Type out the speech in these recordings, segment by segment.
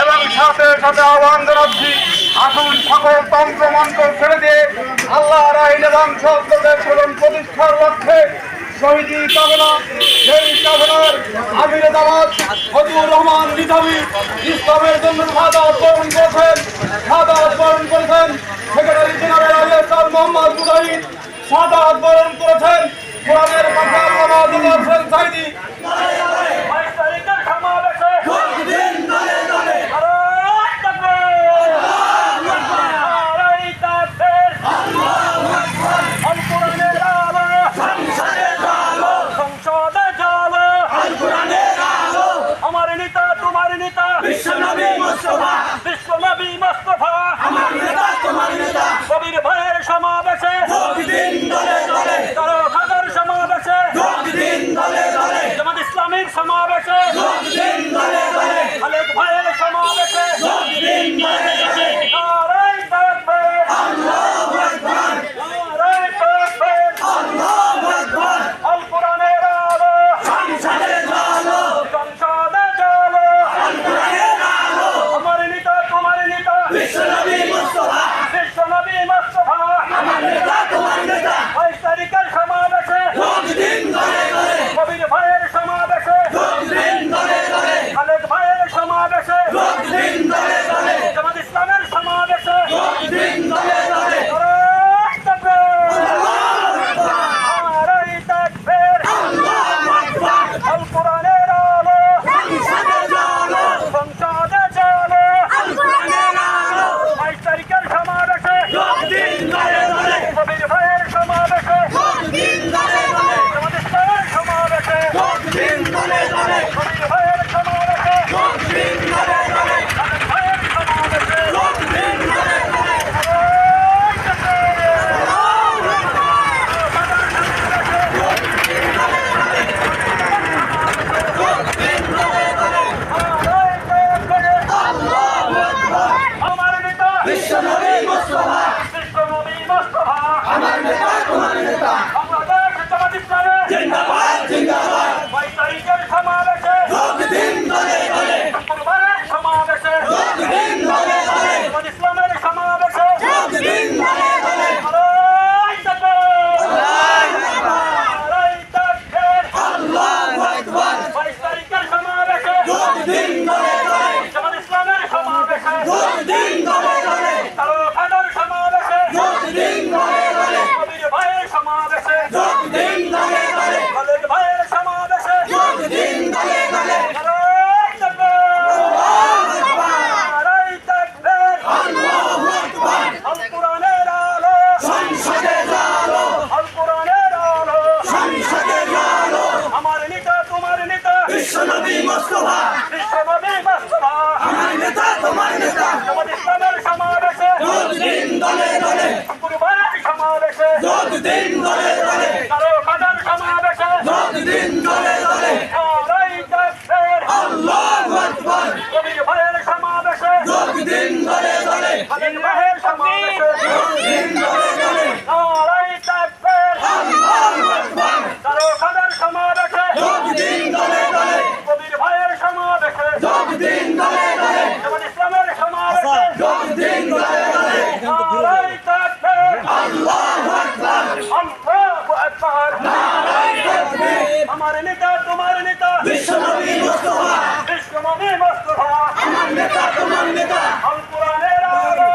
এবং সাথে সাথে আহ্বান জানাচ্ছি, আসুন সকল তন্ত্র মন্ত্র ছেড়ে দিয়ে আল্লাহর আইন এবং সত্যদের প্রতিষ্ঠার লক্ষ্যে শহীদি কাফেলা, সেই কাফেলার আমিরে দাওয়াত ফজলুর রহমান নিজামী ইসলামের জন্য শাহাদাত বরণ করেছেন। সেক্রেটারি জেনারেল আলিয়াসার মোহাম্মদ মুজাহিদ শাহাদাত বরণ করেছেন। কোরআনের কথা আল্লামা দিদার হোসেন সাইদি বিশ্বনবী মুস্তাফা আমার নেতা তোমার নেতা কবির ভাইয়ের সমাবেশে যোগ দিন দলে দলে কারো খাদার সমাবেশে যোগ দিন দলে দলে জামাত ইসলামীর সমাবেশে যোগ দিন দলে দলে খালেদ ভাইয়ের সমাবেশে যোগ দিন দলে দলে নারায়ে তাকবীর আল্লাহু আকবার নারায়ে তাকবীর আল্লাহু আকবার আল কোরআনের আলো সংসদে জ্বালো সংসদে জ্বালো আল কোরআনের আলো আমার নেতা তোমার নেতা বিশ্বনবী মুস্তাফা আমার নেতা তোমার নেতা 22 তারিখের সমাবেশে যোগ দিন দলে দলে কবির ভাইয়ের সমাবেশে যোগ দিন দলে দলে খালেদ ভাইয়ের সমাবেশে যোগ দিন দলে দলে জামাত ইসলামের সমাবেশে যোগ দিন দলে দলে নারায়ে তাকবীর আল্লাহু আকবার আল কোরআনের আলো সংসদে জ্বালো সংসদে জ্বালো আল কোরআনের আলো 22 তারিখের সমাবেশে যোগ দিন দলে দলে কবির ভাইয়ের সমাবেশে যোগ দিন দলে দলে জামাত ইসলামের সমাবেশে যোগ দিন দলে দলে কবির ভাইয়ের সমাবেশে যোগ দিন দলে দলে খালেদ ভাইয়ের সমাবেশে যোগ দিন দলে দলে আমার নেতা বিশ্বনবী মুস্তাফা আমার নেতা তোমার নেতা বাংলাদেশ জামাত ইসলামী জিন্দাবাদ জিন্দাবাদ 22 তারিখের সমাবেশে যোগ দিন দলে দলে শুক্রবারের সমাবেশে যোগ দিন দলে দলে জামাত ইসলামের সমাবেশে যোগ দিন দলে দলে নারায়ে তাকবীর আল্লাহু আকবার 22 তারিখের সমাবেশে যোগ দিন দলে দলে জামাত ইসলামের সমাবেশে যোগ দিন দলে দলে কারো খাদার সমাবেশে যোগ দিন দলে দলে কবির ভাইয়ের সমাবেশে যোগ দিন দলে দলে খালেদ ভাইয়ের সমাবেশে যোগ দিন দলে দলে নারায়ে তাকবীর আল্লাহু আকবার আল কোরআনের আলো সংসদে জ্বালো আল কোরআনের আলো সংসদে জ্বালো আমার নেতা তোমার নেতা বিশ্বনবী মুস্তাফা আমার নেতা তোমার নেতা জামাত ইসলামের সমাবেশে যোগ দিন দলে দলে শুক্রবারের সমাবেশে যোগ দিন দলে দলে কারো খাদার সমাবেশে যোগ দিন দলে দলে নারায়ে তাকবীর আল্লাহু আকবার কবির ভাইয়ের সমাবেশে যোগ দিন দলে দলে খালেদ ভাইয়ের সমাবেশে যোগ দিন দলে দলে নারায়ে তাকবীর আল্লাহু আকবার কারো খাদার সমাবেশে যোগ দিন দলে দলে কবির ভাইয়ের সমাবেশে যোগ দিন দলে দলে জামাত ইসলামের সমাবেশে যোগ দিন দলে দলে নারায়ে তাকবীর আল্লাহু আকবার আল্লাহু আকবার নারায়ে তাকবীর আমার নেতা তোমার নেতা বিশ্বনবী মুস্তাফা আমার নেতা তোমার নেতা আল কোরআনের আলো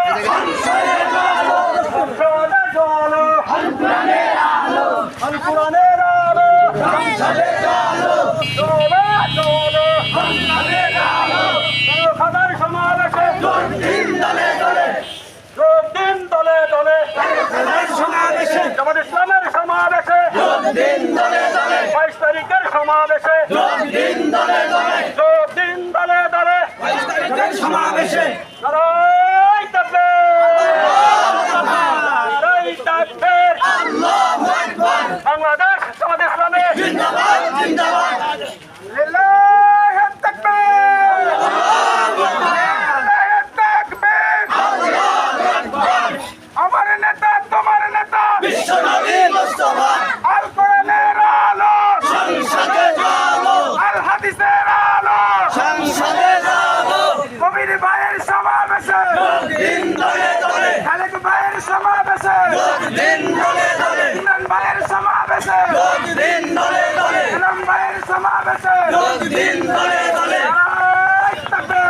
দিন দলে দলে খালেক ভাইয়ের সমাবেশে যোগ দিন দলে দলে ইমরান ভাইয়ের সমাবেশে যোগ দিন দলে দলে ইমরান ভাইয়ের সমাবেশে যোগ দিন দলে দলে নারায়ে তাকবীর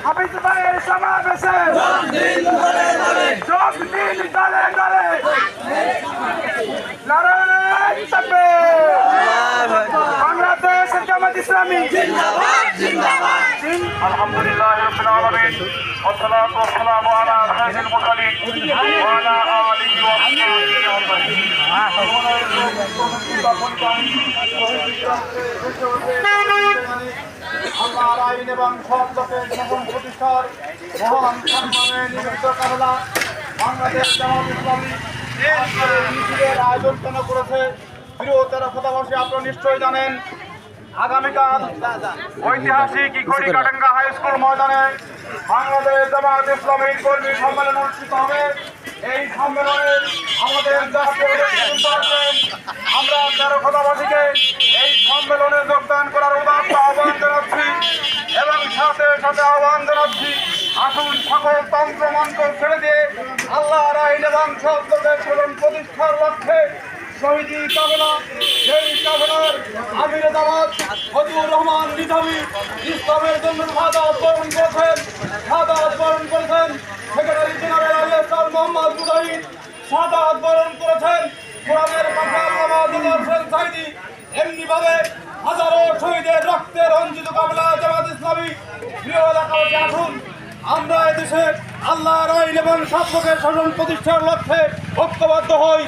হাফিজ ভাইয়ের সমাবেশে যোগ দিন দলে দলে যোগ দিন দলে দলে নারায়ে তাকবীর বাংলাদেশ জামাত ইসলামী জিন্দাবাদ জিন্দাবাদ আলহামদুলিল্লাহ রাব্বিল আলামিন ওয়াসসালাতু ওয়াসসালামু আলা আশরাফিল মুরসালিন ওয়া আলা আলিহি ওয়া সাহবিহি আল্লাহর আইন এবং সৎ লোকের শাসন প্রতিষ্ঠার মহান সম্মানে নিবেদিত কামনা বাংলাদেশ জামাত ইসলামী আজকের এই মিছিলের আয়োজন কেন করেছে বৃহত্তর খোদাবাসী আপনারা নিশ্চয়ই জানেন আগামীকাল ঐতিহাসিক ইকড়িকাটাঙ্গা হাই স্কুল ময়দানে বাংলাদেশ জামাত ইসলামীর কর্মী সম্মেলন অনুষ্ঠিত হবে। এই সম্মেলনে আমাদের জাতীয় নেতৃত্ব আছেন। আমরা 13 খোদাবাসীকে এই সম্মেলনে যোগদান করার উদাত্ত আহ্বান জানাচ্ছি এবং সাথে সাথে আহ্বান জানাচ্ছি আসুন সকল তন্ত্র মন্ত্র ছেড়ে দিয়ে আল্লাহর আইন এবং সত্যের প্রধান প্রতিষ্ঠার লক্ষ্যে শহীদি কাফেলা সেই কাফেলার আমির জামাত ফজলুর রহমান নিজামী ইসলামের জন্য শাহাদাত বরণ করেছেন সেক্রেটারি জেনারেল আইএসআর মোহাম্মদ মুজাহিদ শাহাদাত বরণ করেছেন কোরআনের পাখা আল্লামা দিলওয়ার হোসেন সাইদি। এমনিভাবে হাজারো শহীদের রক্তে রঞ্জিত কাফেলা জামাত ইসলামী প্রিয় এলাকাবাসী আসুন আমরা এদেশে আল্লাহর আইন এবং সত্যের শাসন প্রতিষ্ঠার লক্ষ্যে ঐক্যবদ্ধ হই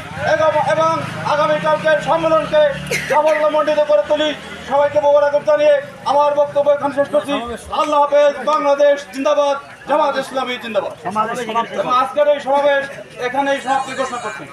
এবং আগামীকালকের সম্মেলনকে সাফল্যমণ্ডিত করে তুলি। সবাইকে মোবারক জানিয়ে আমার বক্তব্য এখানে শেষ করছি। আল্লাহ হাফেজ। বাংলাদেশ জিন্দাবাদ, জামাত ইসলামী জিন্দাবাদ। এবং আজকের এই সমাবেশ এখানেই সমাপ্তি ঘোষণা করছি।